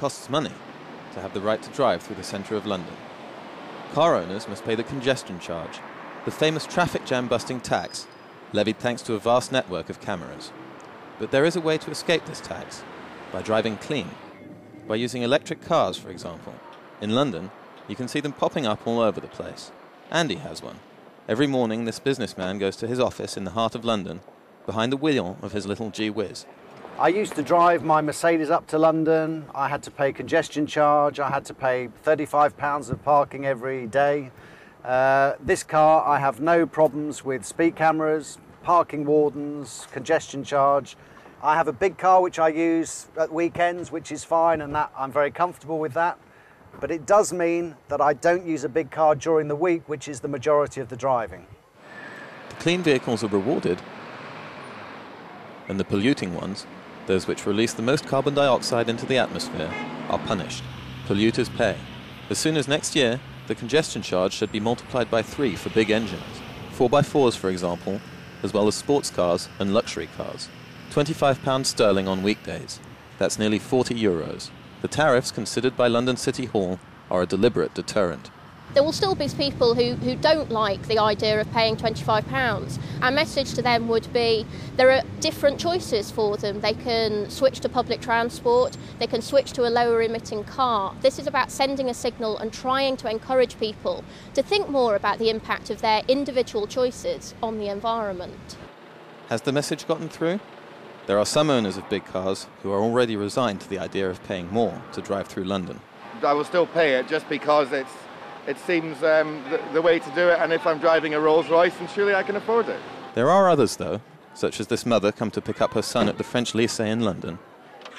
costs money to have the right to drive through the centre of London. Car owners must pay the congestion charge, the famous traffic jam-busting tax, levied thanks to a vast network of cameras. But there is a way to escape this tax, by driving clean, by using electric cars, for example. In London, you can see them popping up all over the place. Andy has one. Every morning, this businessman goes to his office in the heart of London, behind the wheel of his little G-Whiz. I used to drive my Mercedes up to London. I had to pay congestion charge. I had to pay £35 of parking every day. This car, I have no problems with speed cameras, parking wardens, congestion charge. I have a big car which I use at weekends, which is fine, and that I'm very comfortable with that. But it does mean that I don't use a big car during the week, which is the majority of the driving. The clean vehicles are rewarded, and the polluting ones, those which release the most carbon dioxide into the atmosphere, are punished. Polluters pay. As soon as next year, the congestion charge should be multiplied by 3 for big engines, 4x4s for example, as well as sports cars and luxury cars. £25 sterling on weekdays. That's nearly €40. The tariffs considered by London City Hall are a deliberate deterrent. There will still be people who don't like the idea of paying £25. Our message to them would be there are different choices for them. They can switch to public transport, they can switch to a lower emitting car. This is about sending a signal and trying to encourage people to think more about the impact of their individual choices on the environment. Has the message gotten through? There are some owners of big cars who are already resigned to the idea of paying more to drive through London. I will still pay it just because it seems the way to do it, and if I'm driving a Rolls Royce, then surely I can afford it. There are others, though, such as this mother come to pick up her son at the French lycée in London,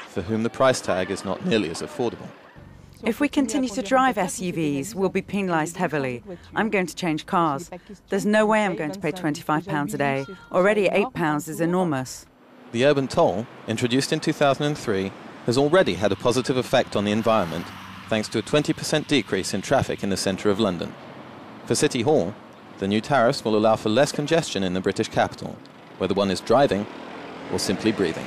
for whom the price tag is not nearly as affordable. If we continue to drive SUVs, we'll be penalised heavily. I'm going to change cars. There's no way I'm going to pay £25 a day. Already £8 is enormous. The urban toll, introduced in 2003, has already had a positive effect on the environment, thanks to a 20% decrease in traffic in the centre of London. For City Hall, the new tariffs will allow for less congestion in the British capital, whether one is driving or simply breathing.